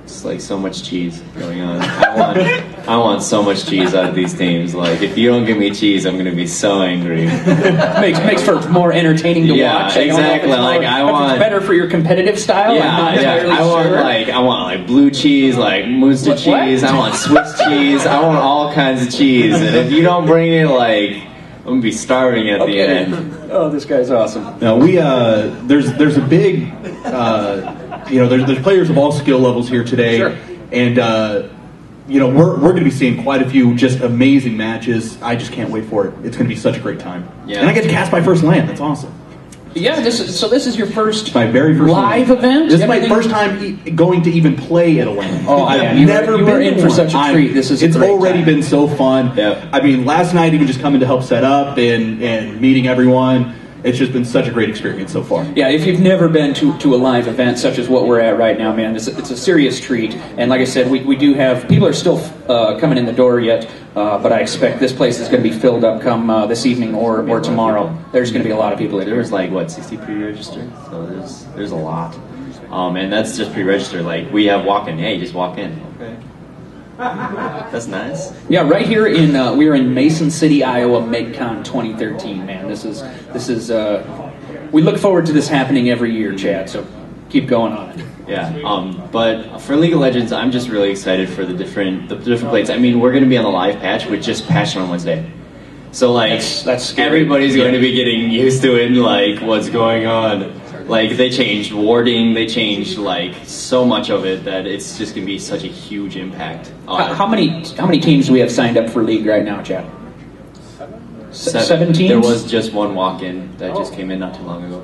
It's like so much cheese going on. I want so much cheese out of these teams. Like, if you don't give me cheese, I'm going to be so angry. makes for more entertaining to watch. Exactly. It's better for your competitive style. I want blue cheese, like Munster cheese. I want Swiss cheese. I want all kinds of cheese. And if you don't bring it, I'm gonna be starving at the end. Oh, this guy's awesome. Now there's a big. There's players of all skill levels here today, sure. And we're going to be seeing quite a few just amazing matches. I just can't wait for it. It's going to be such a great time. Yeah. And I get to cast my first LAN. That's awesome. Yeah, this is your first my very first live event. This is my first time going to even play at a LAN. Oh, I've never been in for such a treat. It's already been so fun. Yeah. I mean, last night even just coming to help set up and meeting everyone. It's just been such a great experience so far. Yeah, if you've never been to a live event such as what we're at right now, man, it's a serious treat. And like I said, we do have, people are still coming in the door yet, but I expect this place is going to be filled up come this evening or tomorrow. There's going to be a lot of people in here. There's 60 pre-registered? So there's a lot. And that's just pre-registered. Like, we have walk-in. Hey, just walk in. Okay. That's nice. Yeah, right here we're in Mason City, Iowa, Meg Con 2013. Man, this is we look forward to this happening every year, Chad. So keep going on it. Yeah. But for League of Legends, I'm just really excited for the different plates. I mean, we're going to be on the live patch, which just patched on Wednesday. So that's scary. Everybody's going to be getting used to it and what's going on. They changed warding, they changed so much of it that it's just gonna be such a huge impact. How many teams do we have signed up for League right now, Chad? 7 teams? There was just one walk-in that just came in not too long ago.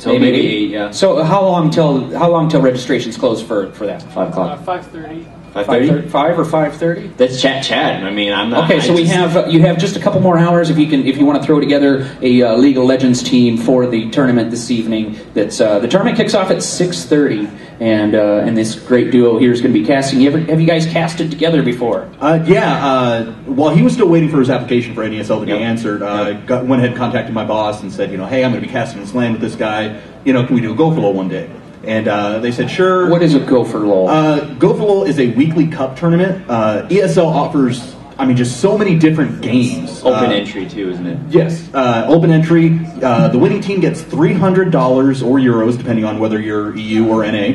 Maybe eight, yeah. So how long till registrations close for that? 5 o'clock. 5:30. 5:30? 5 or 5:30? That's Chad. I mean, I'm not. Okay, so you have just a couple more hours if you want to throw together a League of Legends team for the tournament this evening. That's the tournament kicks off at 6:30, and this great duo here is going to be casting. Have you guys casted together before? While he was still waiting for his application for NESL to be answered, went ahead and contacted my boss and said, hey, I'm going to be casting this LAN with this guy. Can we do a Go for LOL one day? And they said, sure. What is a Go for LOL? Go for LOL is a weekly cup tournament. ESL offers, just so many different games. Open entry, too, isn't it? Yes. Open entry. The winning team gets $300 or euros, depending on whether you're EU or NA.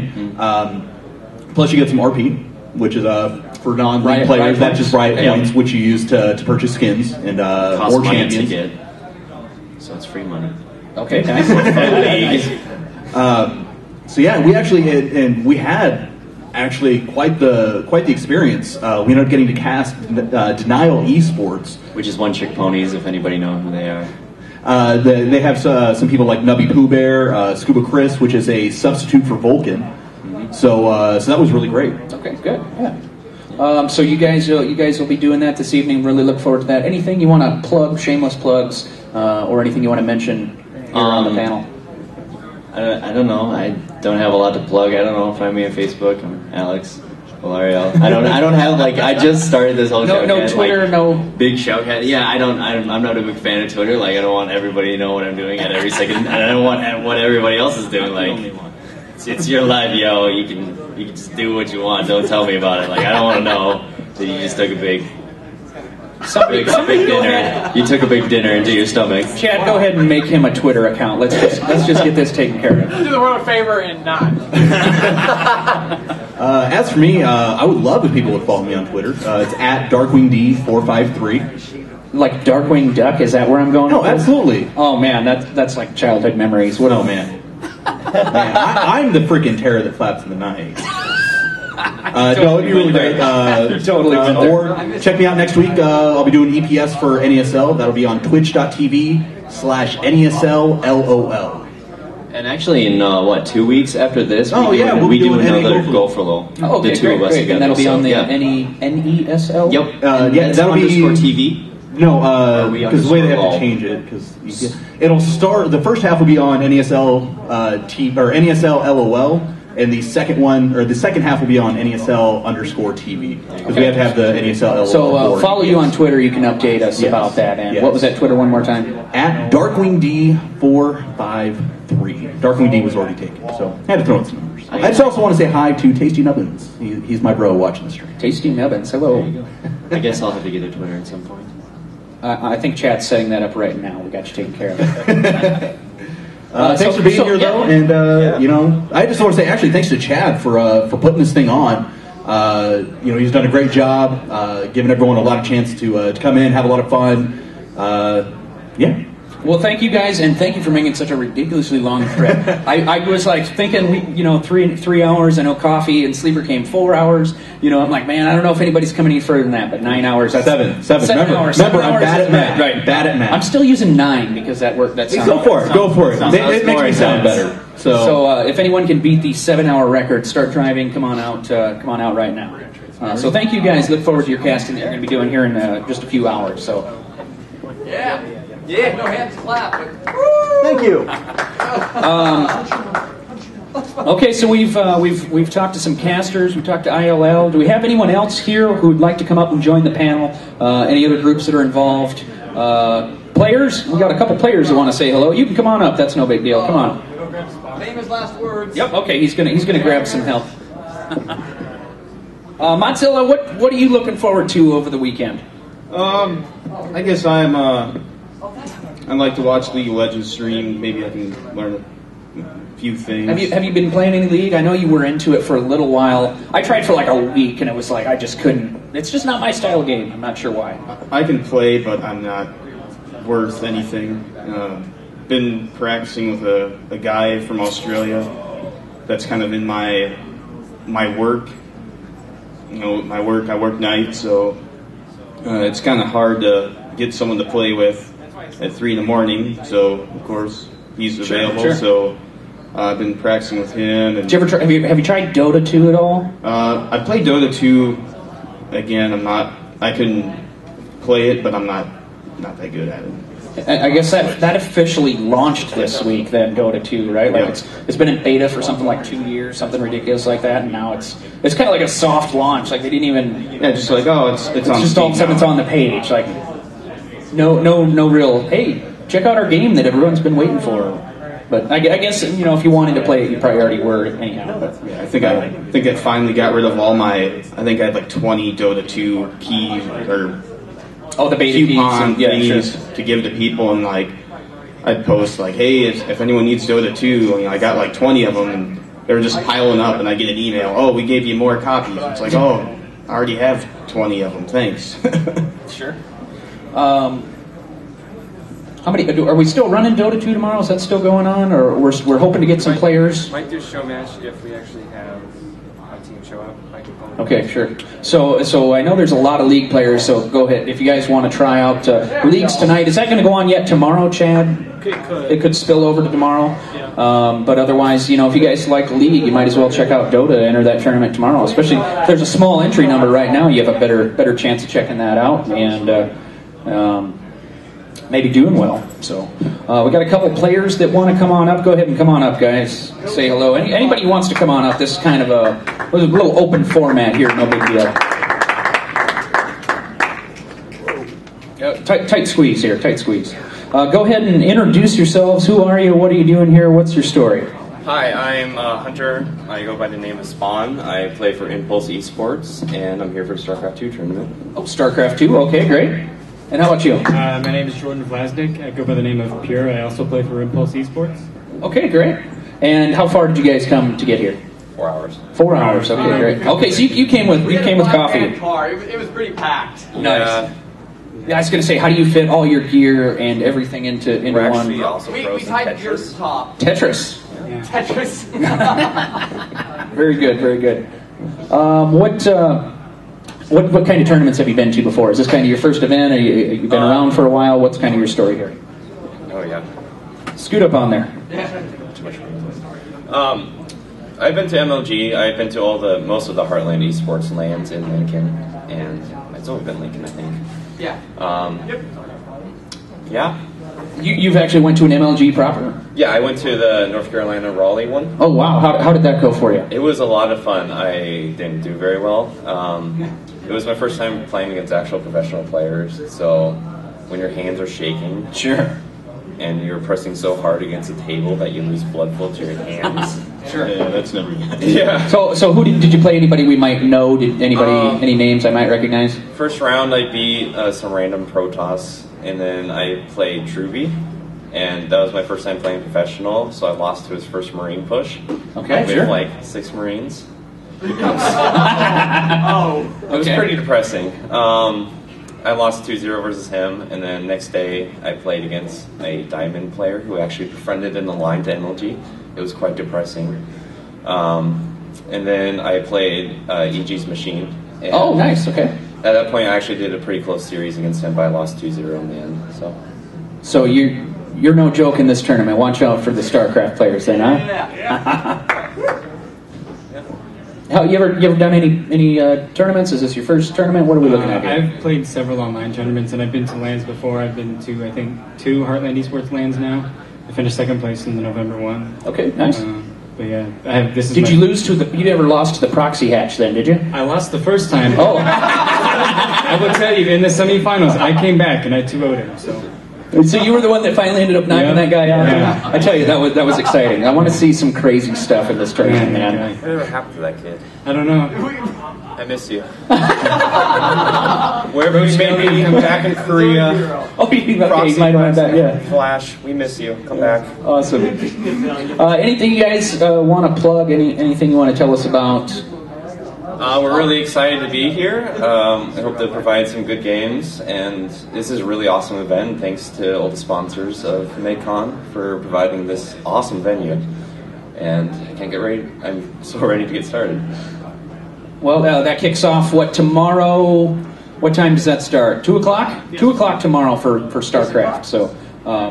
Plus, you get some RP, which is for non-league players. That's just riot points, which you use to purchase skins and or champions. To get. So it's free money. Okay, nice. So yeah, we had quite the experience. We ended up getting to cast Denial Esports, which is One Trick Ponies. If anybody knows who they are, they have some people like Nubby Pooh Bear, Scuba Chris, which is a substitute for Vulcan. Mm-hmm. So that was really great. Okay, good. Yeah. So you guys will be doing that this evening. Really look forward to that. Anything you want to plug, shameless plugs, or anything you want to mention here on the panel? I don't know. I don't have a lot to plug. I don't know. Find me on Facebook. I'm Alex Valerio. I don't have I just started this whole show. No Twitter, no big showcast. Yeah, I'm not a big fan of Twitter. I don't want everybody to know what I'm doing at every second, and I don't want what everybody else is doing. It's your life, yo. You can just do what you want. Don't tell me about it. I don't want to know that you just took a big dinner. You took a big dinner into your stomach. Chad, go ahead and make him a Twitter account. Let's just get this taken care of. Do the world a favor and not. As for me, I would love if people would follow me on Twitter. It's at DarkwingD453. Like Darkwing Duck? Is that where I'm going? No, absolutely. Oh man, that's like childhood memories. Man, I'm the freaking terror that flaps in the night. No, it'd be really great. Totally. Or check me out next week. I'll be doing EPS for NESL. That'll be on twitch.tv/NESLLOL. And actually, in what, 2 weeks after this, we'll we be do doing another NA Go for Low. Oh, okay, the two great, of us great. together. And that'll be on the yeah. NESL? Yep. Yeah, that'll be _TV. No, because the way they have _LOL. to change it, because it'll start. The first half will be on NESL NESL LOL, and the second one or the second half will be on NESL_TV because we have to have the NESL LOL. So board. follow you on Twitter. You can update us about that. And what was that Twitter one more time? At DarkwingD453. DarkwingD was already taken, so I had to throw in some numbers. I just also want to say hi to Tasty Nubbins. He's my bro watching the stream. Tasty Nubbins, hello. I guess I'll have to get a Twitter at some point. I think chat's setting that up right now. We got you taken care of. Thanks for being here, though, and you know, I just want to say actually thanks to Chad for putting this thing on. You know, he's done a great job, giving everyone a lot of chance to come in, have a lot of fun. Yeah. Well, thank you guys, and thank you for making such a ridiculously long trip. I was like thinking, you know, 3 hours. I know Coffee and Sleeper came 4 hours. You know, I'm like, man, I don't know if anybody's coming any further than that, but 9 hours. That's Seven. Remember, Hours. I'm bad at math. Right. Bad at math. I'm still using 9 because that worked. That sounds. Go for it. Go for it. It makes me sound better. So if anyone can beat the 7-hour record, start driving. Come on out right now. So thank you guys. Look forward to your casting that you're going to be doing here in just a few hours. So. Yeah, no hands clap. Thank you. Okay, so we've talked to some casters. We've talked to ILL. Do we have anyone else here who would like to come up and join the panel? Any other groups that are involved? Players? We got a couple players who want to say hello. You can come on up. That's no big deal. Come on. Famous last words. Yep. Okay, he's gonna grab some help. Mozilla, what are you looking forward to over the weekend? I guess I like to watch League of Legends stream. Maybe I can learn a few things. Have you been playing any League? I know you were into it for a little while. I tried for like a week, and it was like I just couldn't. It's just not my style of game. I'm not sure why. I can play, but I'm not worth anything. Been practicing with a guy from Australia. That's kind of in my work. You know, my work. I work nights, so it's kind of hard to get someone to play with at 3 in the morning. So of course he's available. Sure. So I've been practicing with him. And Did you ever have you tried Dota 2 at all? I played Dota 2. Again, I can play it, but I'm not that good at it. I guess that officially launched this week. Then Dota 2, right? Like it's been in beta for something like 2 years, something ridiculous like that, and now it's kind of like a soft launch. Like they didn't even just like it's on just all of a sudden it's on the page. Like no real hey, check out our game that everyone's been waiting for. But I guess if you wanted to play it, you probably already were anyhow. But yeah, I think I finally got rid of all my. I think I had like 20 Dota 2 keys or. The beta coupon keys to give to people, and like I'd post like, hey, if anyone needs Dota 2, I got like 20 of them, and they were just piling up, and I get an email, oh, we gave you more copies. It's like, oh, I already have 20 of them, thanks. Sure. How many are we still running Dota 2 tomorrow? Is that still going on, or we're hoping to get some players? Might do a show match if we actually have a team show up. Okay, sure. So I know there's a lot of League players, so go ahead. If you guys want to try out Leagues tonight, is that going to go on yet tomorrow, Chad? It could spill over to tomorrow. Yeah. But otherwise, if you guys like League, you might as well check out Dota, enter that tournament tomorrow. Especially if there's a small entry number right now, you have a better chance of checking that out and maybe doing well. So we got a couple players that want to come on up. Go ahead and come on up, guys. Say hello. Anybody who wants to come on up, this is kind of a little open format here. No big deal. Tight squeeze here. Tight squeeze. Go ahead and introduce yourselves. Who are you? What are you doing here? What's your story? Hi, I'm Hunter. I go by the name of Spawn. I play for Impulse Esports, and I'm here for the StarCraft 2 tournament. Oh, StarCraft 2. Okay, great. And how about you? My name is Jordan Vlasnik. I go by the name of Pure. I also play for Impulse Esports. Okay, great. And how far did you guys come to get here? 4 hours. 4 hours. Okay, great. Okay, so you came with coffee. It was pretty packed. Nice. Yeah, I was going to say, how do you fit all your gear and everything into one? We tied gear to the top. Tetris. Yeah. Tetris. Very good, very good. What kind of tournaments have you been to before? Is this kind of your first event? Have you been around for a while? What's kind of your story here? Oh, yeah. Scoot up on there. I've been to MLG. I've been to most of the Heartland Esports lands in Lincoln, and it's only been Lincoln, I think. Yeah. Yeah. You've actually went to an MLG proper? Yeah, I went to the North Carolina Raleigh one. Oh wow! How did that go for you? It was a lot of fun. I didn't do very well. It was my first time playing against actual professional players, so when your hands are shaking, sure, and you're pressing so hard against the table that you lose blood flow to your hands. Sure. Yeah, that's never good. Yeah. So who did you play? Anybody we might know? Did anybody any names I might recognize? First round, I beat some random Protoss, and then I played Truby, and that was my first time playing professional. So I lost to his first Marine push. Okay, with sure. like 6 Marines. Oh, it was pretty depressing. I lost 2-0 versus him, and then next day I played against a Diamond player who actually befriended in the line to MLG. It was quite depressing. And then I played EG's Machine. And oh, nice. Okay. At that point, I actually did a pretty close series against him, but I lost 2-0 in the end. So you're no joke in this tournament. Watch out for the StarCraft players, then, huh? How you ever done any tournaments? Is this your first tournament? What are we looking at here? I've played several online tournaments, and I've been to LANs before. I've been to, I think, 2 Heartland Esports LANs now. I finished second place in the November one. Okay, nice. But yeah, Did you lose to you never lost to the proxy hatch then, did you? I lost the first time. Oh. I will tell you, in the semifinals, I came back and I 2-0'd him, So you were the one that finally ended up knocking that guy out? Yeah. I tell you, that was exciting. I want to see some crazy stuff in this tournament, man. Whatever happened to that kid? I don't know. I miss you. Wherever you may be, back in Korea. Oh, you might have that, yeah. Flash, we miss you. Come back. Awesome. Anything you guys want to plug? Anything you want to tell us about? We're really excited to be here. I hope to provide some good games, and this is a really awesome event. Thanks to all the sponsors of Meg Con for providing this awesome venue. And I can't get ready. I'm so ready to get started. Well, that kicks off tomorrow? What time does that start? 2 o'clock? 2 o'clock tomorrow for StarCraft. So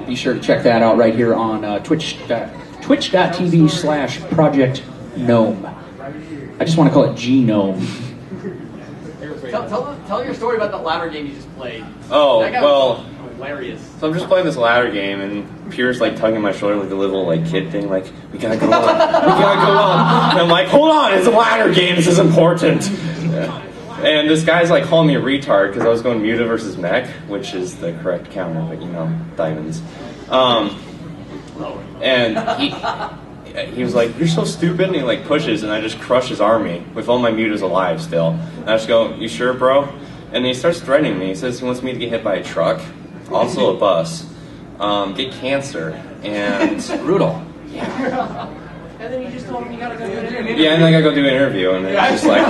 be sure to check that out right here on twitch.tv/Project Gnome. I just want to call it Genome. Tell your story about that ladder game you just played. Oh, that guy well, was hilarious. So I'm just playing this ladder game, and Pierre's like tugging my shoulder like a little like kid thing, like, we gotta go on, we gotta go on. And I'm like, hold on, it's a ladder game, this is important. Yeah. And this guy's like calling me a retard because I was going Muta versus Mech, which is the correct counter, but you know, diamonds. And he was like, you're so stupid, and he like pushes, and I just crush his army with all my mutas alive still. And I just go, you sure, bro? And then he starts threatening me. He says he wants me to get hit by a truck, also a bus, get cancer, and brutal. Yeah. And then you just told him you gotta go do an interview. Yeah, and then I gotta go do an interview, and it's just like.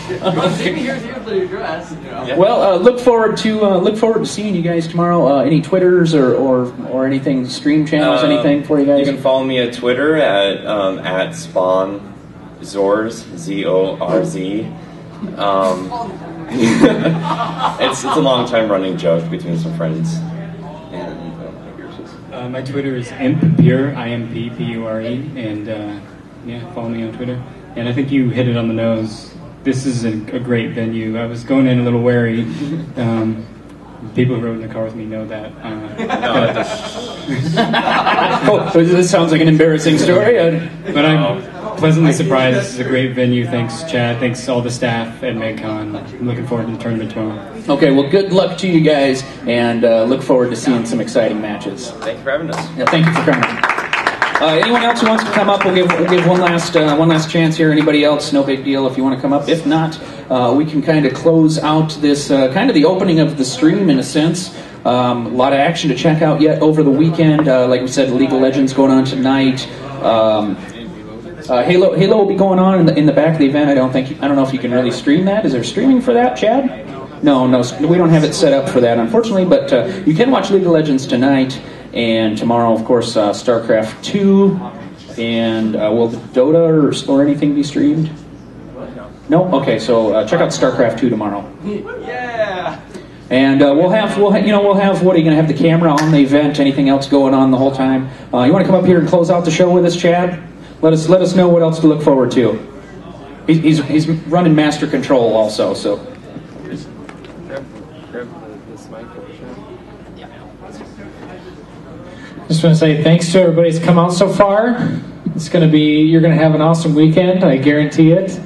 Here's the address. You know. Yeah. Well, look forward to seeing you guys tomorrow. Any Twitters or anything, stream channels, anything for you guys? You can follow me at Twitter at Spawn Zorz ZORZ. It's a long time running joke between some friends. And my Twitter is impure, IMPPURE, and yeah, follow me on Twitter. And I think you hit it on the nose. This is a great venue. I was going in a little wary. People who rode in the car with me know that. This sounds like an embarrassing story. But I'm pleasantly surprised. This is a great venue. Thanks, Chad. Thanks all the staff at Meg Con. I'm looking forward to the tournament tomorrow. Okay, well, good luck to you guys, and look forward to seeing some exciting matches. Thank you for having us. Yeah, thank you for coming. Anyone else who wants to come up, we'll give one last chance here. Anybody else, no big deal if you want to come up. If not, we can kind of close out this kind of the opening of the stream in a sense. A lot of action to check out yet over the weekend. Like we said, League of Legends going on tonight. Halo will be going on in the back of the event. I don't know if you can really stream that. Is there streaming for that, Chad? No, we don't have it set up for that, unfortunately. But you can watch League of Legends tonight. And tomorrow, of course, StarCraft 2, and will the Dota or anything be streamed? No? Okay, so check out StarCraft 2 tomorrow. Yeah! And we'll have what are you going to have the camera on the event? Anything else going on the whole time? You want to come up here and close out the show with us, Chad? Let us know what else to look forward to. He's running master control also, so. Grab this mic over here. Just want to say thanks to everybody who's come out so far. You're going to have an awesome weekend, I guarantee it.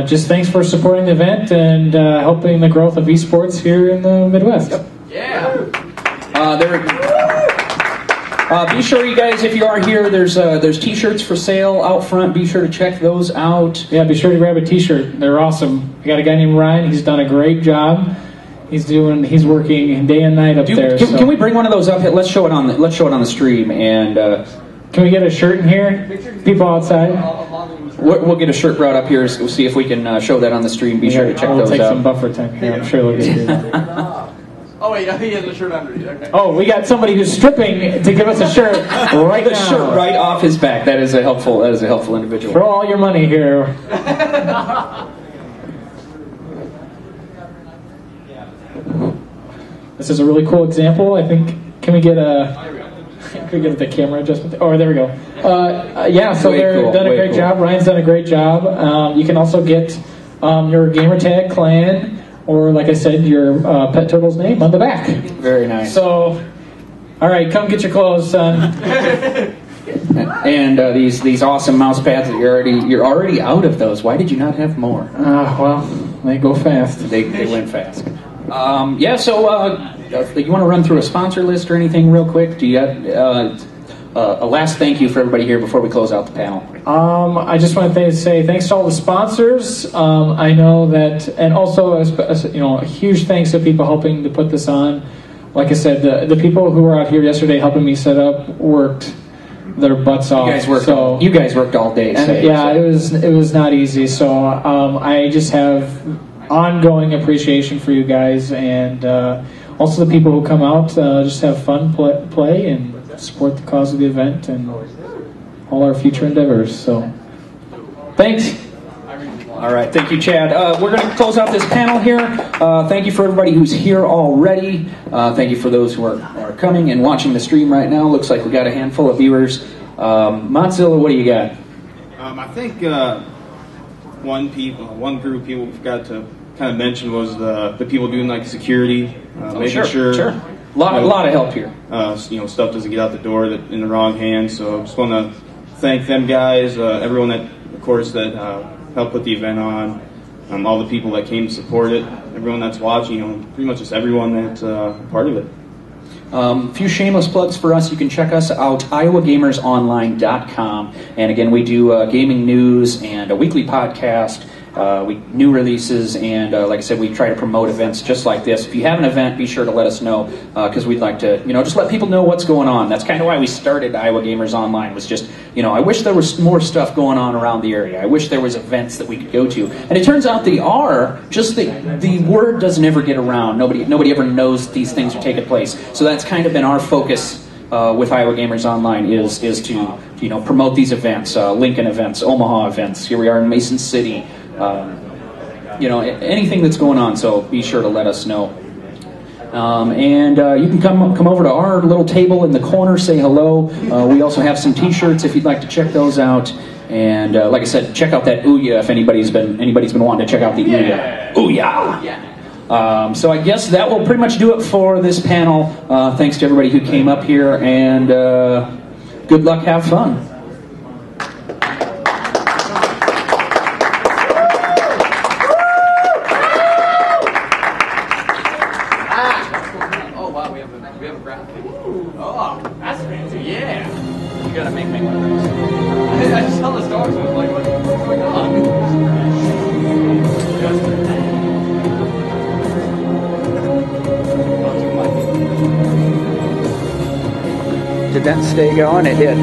Just thanks for supporting the event and helping the growth of esports here in the Midwest. Yep. Be sure, you guys, if you are here, there's T-shirts for sale out front. Be sure to check those out. Yeah, be sure to grab a T-shirt. They're awesome. We got a guy named Ryan. He's done a great job. He's working day and night up there. Can we bring one of those up? Let's show it on the stream. And can we get a shirt in here? People outside. We'll get a shirt brought up here. We'll see if we can show that on the stream. Be sure to check those out. We'll take some buffer time here. I'm sure they'll get good. Oh wait, he has a shirt underneath. Okay. Oh, we got somebody who's stripping to give us a shirt right now. The shirt right off his back. That is a helpful individual. Throw all your money here. This is a really cool example. I think. Can we get the camera adjustment? Oh, there we go. So they've done a great job. Ryan's done a great job. You can also get your gamertag clan, or like I said, your pet turtle's name on the back. Very nice. So, all right, come get your clothes, son. And these awesome mouse pads that you're already out of those. Why did you not have more? Well, they go fast. They went fast. You want to run through a sponsor list or anything real quick? Do you have a last thank you for everybody here before we close out the panel? I just want to say thanks to all the sponsors. I know that, and also a huge thanks to people helping to put this on. Like I said, the people who were out here yesterday helping me set up worked their butts off. You guys worked all day. It was not easy. So I just have ongoing appreciation for you guys, and also the people who come out just have fun, play, and support the cause of the event and all our future endeavors. So, thanks. All right, thank you, Chad. We're going to close out this panel here. Thank you for everybody who's here already. Thank you for those who are coming and watching the stream right now. Looks like we got a handful of viewers. Mozilla, what do you got? I think one group of people we forgot to kind of mention was the people doing like security, making sure. A lot of help here. Stuff doesn't get out the door in the wrong hands. So I just want to thank them guys, everyone that, of course, that helped put the event on, all the people that came to support it, everyone that's watching, pretty much just everyone that's part of it. A few shameless plugs for us. You can check us out, iowagamersonline.com. And again, we do gaming news and a weekly podcast. New releases, and like I said, we try to promote events just like this. If you have an event, be sure to let us know, because we'd like to, just let people know what's going on. That's kind of why we started Iowa Gamers Online, was just, I wish there was more stuff going on around the area. I wish there was events that we could go to. And it turns out they are, just the word doesn't ever get around. Nobody ever knows these things are taking place. So that's kind of been our focus with Iowa Gamers Online is to, promote these events, Lincoln events, Omaha events. Here we are in Mason City. Anything that's going on, so be sure to let us know. You can come over to our little table in the corner, say hello. We also have some T-shirts if you'd like to check those out. And like I said, check out that Ouya if anybody's been wanting to check out the Ouya. Ouya! So I guess that will pretty much do it for this panel. Thanks to everybody who came up here, and good luck, have fun. Did that stay going? It did.